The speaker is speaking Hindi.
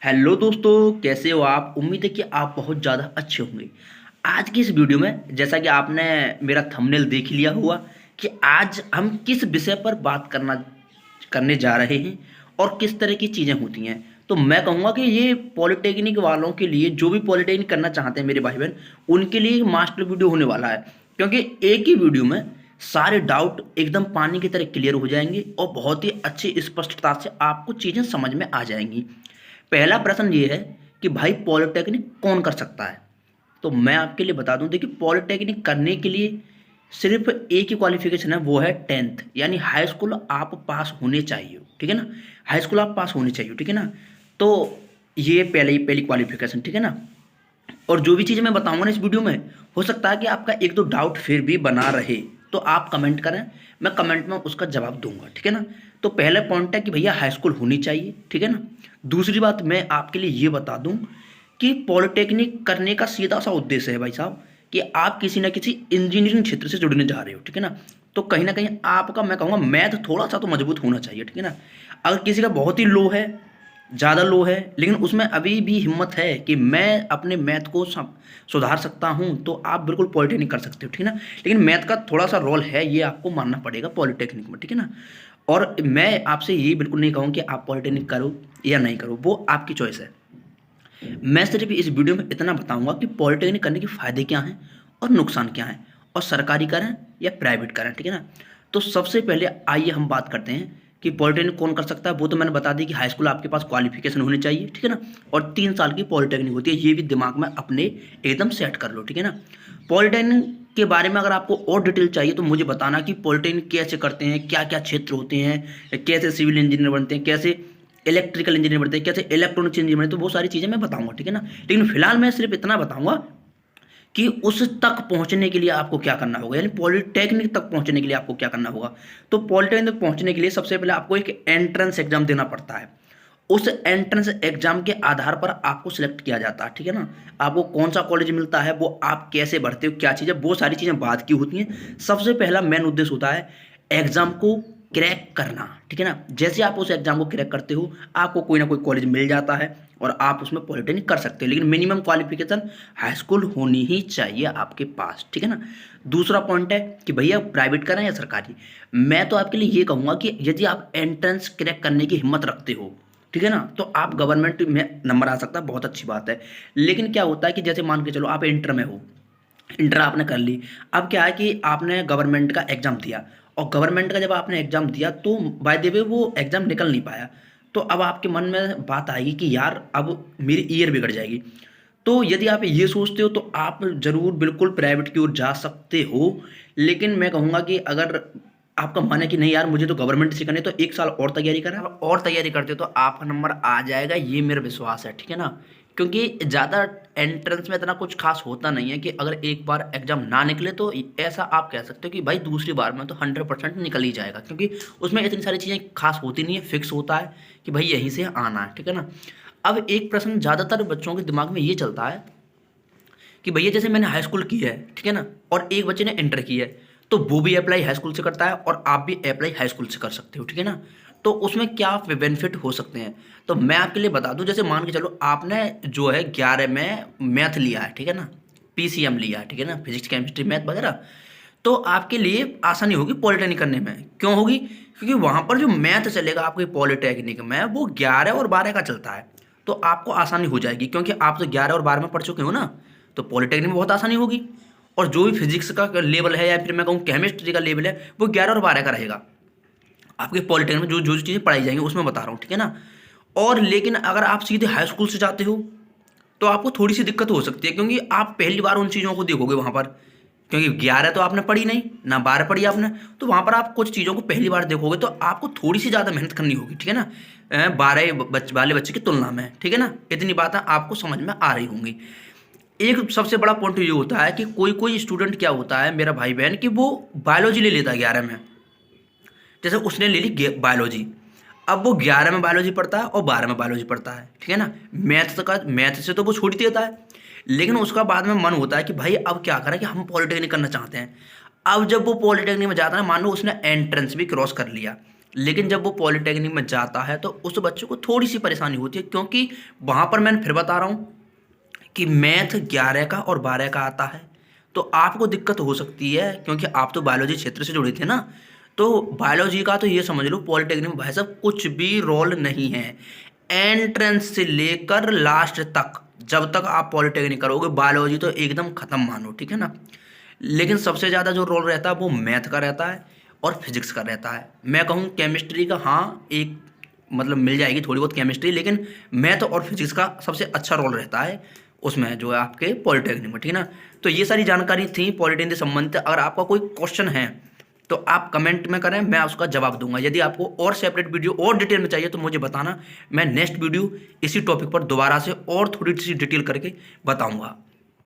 हेलो दोस्तों, कैसे हो आप। उम्मीद है कि आप बहुत ज़्यादा अच्छे होंगे। आज की इस वीडियो में जैसा कि आपने मेरा थंबनेल देख लिया हुआ कि आज हम किस विषय पर बात करने जा रहे हैं और किस तरह की चीज़ें होती हैं। तो मैं कहूँगा कि ये पॉलिटेक्निक वालों के लिए, जो भी पॉलिटेक्निक करना चाहते हैं मेरे भाई बहन, उनके लिए एक मास्टर वीडियो होने वाला है। क्योंकि एक ही वीडियो में सारे डाउट एकदम पानी की तरह क्लियर हो जाएंगे और बहुत ही अच्छी स्पष्टता से आपको चीज़ें समझ में आ जाएंगी। पहला प्रश्न ये है कि भाई पॉलिटेक्निक कौन कर सकता है। तो मैं आपके लिए बता दूं, देखिए पॉलिटेक्निक करने के लिए सिर्फ एक ही क्वालिफिकेशन है, वो है 10th, यानी हाई स्कूल आप पास होने चाहिए, ठीक है ना। हाई स्कूल आप पास होने चाहिए, ठीक है ना। तो ये पहली क्वालिफिकेशन, ठीक है ना। और जो भी चीज़ें मैं बताऊंगा ना इस वीडियो में, हो सकता है कि आपका एक दो डाउट फिर भी बना रहे, तो आप कमेंट करें, मैं कमेंट में उसका जवाब दूंगा, ठीक है ना। तो पहला पॉइंट है कि भैया हाई स्कूल होनी चाहिए, ठीक है ना। दूसरी बात मैं आपके लिए ये बता दूं कि पॉलिटेक्निक करने का सीधा सा उद्देश्य है भाई साहब कि आप किसी ना किसी इंजीनियरिंग क्षेत्र से जुड़ने जा रहे हो, ठीक है ना। तो कहीं ना कहीं आपका, मैं कहूँगा, मैथ थोड़ा सा तो मजबूत होना चाहिए, ठीक है ना। अगर किसी का बहुत ही लो है, ज़्यादा लो है, लेकिन उसमें अभी भी हिम्मत है कि मैं अपने मैथ को सुधार सकता हूं, तो आप बिल्कुल पॉलिटेक्निक कर सकते हो, ठीक है ना। लेकिन मैथ का थोड़ा सा रोल है, ये आपको मानना पड़ेगा पॉलिटेक्निक में, ठीक है ना। और मैं आपसे ये बिल्कुल नहीं कहूँ कि आप पॉलिटेक्निक करो या नहीं करो, वो आपकी चॉइस है। मैं सिर्फ इस वीडियो में इतना बताऊंगा कि पॉलिटेक्निक करने के फ़ायदे क्या हैं और नुकसान क्या हैं, और सरकारी करें या प्राइवेट करें, ठीक है ना। तो सबसे पहले आइए हम बात करते हैं कि पॉलिटेक्निक कौन कर सकता है। वो तो मैंने बता दी कि हाई स्कूल आपके पास क्वालिफिकेशन होनी चाहिए, ठीक है ना। और 3 साल की पॉलिटेक्निक होती है, ये भी दिमाग में अपने एकदम सेट कर लो, ठीक है ना। पॉलिटेक्निक के बारे में अगर आपको और डिटेल चाहिए तो मुझे बताना कि पॉलिटेक्निक कैसे करते हैं, क्या क्या क्षेत्र होते हैं, कैसे सिविल इंजीनियर बनते हैं, कैसे इलेक्ट्रिकल इंजीनियर बनते हैं, कैसे इलेक्ट्रॉनिक्स इंजीनियर बनते हैं, तो वो सारी चीज़ें मैं बताऊंगा, ठीक है ना। लेकिन फिलहाल मैं सिर्फ इतना बताऊंगा कि उस तक पहुंचने के लिए आपको क्या करना होगा, यानी पॉलिटेक्निक तक पहुंचने के लिए आपको क्या करना होगा। तो पॉलिटेक्निक तक पहुंचने के लिए सबसे पहले आपको एक एंट्रेंस एग्जाम देना पड़ता है। उस एंट्रेंस एग्जाम के आधार पर आपको सिलेक्ट किया जाता है, ठीक है ना। आपको कौन सा कॉलेज मिलता है, वो आप कैसे भरते हो, क्या चीज़ है, वो सारी चीज़ें बात की होती हैं। सबसे पहला मेन उद्देश्य होता है एग्जाम को क्रैक करना, ठीक है ना। जैसे आप उस एग्जाम को क्रैक करते हो, आपको कोई ना कोई कॉलेज मिल जाता है और आप उसमें पॉलिटेक्निक कर सकते हो, लेकिन मिनिमम क्वालिफिकेशन हाई स्कूल होनी ही चाहिए आपके पास, ठीक है ना। दूसरा पॉइंट है कि भैया प्राइवेट करें या सरकारी। मैं तो आपके लिए ये कहूँगा कि यदि आप एंट्रेंस क्रैक करने की हिम्मत रखते हो, ठीक है ना, तो आप गवर्नमेंट में नंबर आ सकता है, बहुत अच्छी बात है। लेकिन क्या होता है कि जैसे मान के चलो आप इंटर में हो, इंटर आपने कर ली, अब क्या है कि आपने गवर्नमेंट का एग्जाम दिया, और गवर्नमेंट का जब आपने एग्जाम दिया तो बाय द वे वो एग्जाम निकल नहीं पाया। तो अब आपके मन में बात आएगी कि यार अब मेरी ईयर बिगड़ जाएगी। तो यदि आप ये सोचते हो तो आप ज़रूर बिल्कुल प्राइवेट की ओर जा सकते हो। लेकिन मैं कहूँगा कि अगर आपका मन है कि नहीं यार मुझे तो गवर्नमेंट से करनी है, तो 1 साल और तैयारी करें, और तैयारी करते हो तो आपका नंबर आ जाएगा, ये मेरा विश्वास है, ठीक है ना। क्योंकि ज़्यादा एंट्रेंस में इतना कुछ खास होता नहीं है कि अगर एक बार एग्जाम ना निकले तो ऐसा आप कह सकते हो कि भाई दूसरी बार में तो 100% निकल ही जाएगा, क्योंकि उसमें इतनी सारी चीज़ें खास होती नहीं है, फिक्स होता है कि भाई यहीं से आना है, ठीक है ना। अब एक प्रश्न ज़्यादातर बच्चों के दिमाग में ये चलता है कि भैया जैसे मैंने हाई स्कूल की है, ठीक है ना, और एक बच्चे ने इंटर की है, तो वो भी अप्लाई हाई स्कूल से करता है और आप भी अप्लाई हाई स्कूल से कर सकते हो, ठीक है ना। तो उसमें क्या बेनिफिट हो सकते हैं, तो मैं आपके लिए बता दूं। जैसे मान के चलो आपने जो है 11 में मैथ लिया है, ठीक है ना, पीसीएम लिया है, ठीक है ना, फिजिक्स केमिस्ट्री मैथ वगैरह, तो आपके लिए आसानी होगी पॉलिटेक्निक करने में। क्यों होगी? क्योंकि वहाँ पर जो मैथ चलेगा आपके पॉलिटेक्निक में, वो 11 और 12 का चलता है, तो आपको आसानी हो जाएगी, क्योंकि आप तो 11 और 12 में पढ़ चुके हो ना, तो पॉलिटेक्निक में बहुत आसानी होगी। और जो भी फिजिक्स का लेवल है या फिर मैं कहूँ केमिस्ट्री का लेवल है, वो 11 और 12 का रहेगा आपके पॉलिटेक्निक में। जो जो चीज़ें पढ़ाई जाएंगी उसमें बता रहा हूँ, ठीक है ना। और लेकिन अगर आप सीधे हाई स्कूल से जाते हो तो आपको थोड़ी सी दिक्कत हो सकती है, क्योंकि आप पहली बार उन चीज़ों को देखोगे वहाँ पर। क्योंकि 11 तो आपने पढ़ी नहीं ना, 12 पढ़ी आपने, तो वहाँ पर आप कुछ चीज़ों को पहली बार देखोगे तो आपको थोड़ी सी ज़्यादा मेहनत करनी होगी, ठीक है ना, 12 वाले बच्चे की तुलना में, ठीक है ना। इतनी बातें आपको समझ में आ रही होंगी। एक सबसे बड़ा पॉइंट ये होता है कि कोई कोई स्टूडेंट क्या होता है मेरा भाई बहन, कि वो बायोलॉजी ले लेता है 11 में। जैसे उसने ले ली बायोलॉजी, अब वो 11 में बायोलॉजी पढ़ता है और 12 में बायोलॉजी पढ़ता है, ठीक है ना। मैथ से तो वो छोड़ देता है, लेकिन उसका बाद में मन होता है कि भाई अब क्या करें कि हम पॉलिटेक्निक करना चाहते हैं। अब जब वो पॉलिटेक्निक में जाता है, मान लो उसने एंट्रेंस भी क्रॉस कर लिया, लेकिन जब वो पॉलिटेक्निक में जाता है तो उस बच्चे को थोड़ी सी परेशानी होती है, क्योंकि वहाँ पर मैंने फिर बता रहा हूँ कि मैथ 11 का और 12 का आता है। तो आपको दिक्कत हो सकती है, क्योंकि आप तो बायोलॉजी क्षेत्र से जुड़े थे ना। तो बायोलॉजी का तो ये समझ लो पॉलिटेक्निक में भाई साहब कुछ भी रोल नहीं है। एंट्रेंस से लेकर लास्ट तक, जब तक आप पॉलिटेक्निक करोगे बायोलॉजी तो एकदम खत्म मानो, ठीक है ना। लेकिन सबसे ज़्यादा जो रोल रहता है वो मैथ का रहता है और फिजिक्स का रहता है। मैं कहूँ केमिस्ट्री का हाँ एक मतलब मिल जाएगी थोड़ी बहुत केमिस्ट्री, लेकिन मैथ और फिजिक्स का सबसे अच्छा रोल रहता है उसमें जो है आपके पॉलिटेक्निक में, ठीक है ना। तो ये सारी जानकारी थी पॉलिटेक्निक से संबंधित। अगर आपका कोई क्वेश्चन है तो आप कमेंट में करें, मैं उसका जवाब दूंगा। यदि आपको और सेपरेट वीडियो और डिटेल में चाहिए तो मुझे बताना, मैं नेक्स्ट वीडियो इसी टॉपिक पर दोबारा से और थोड़ी सी डिटेल करके बताऊंगा।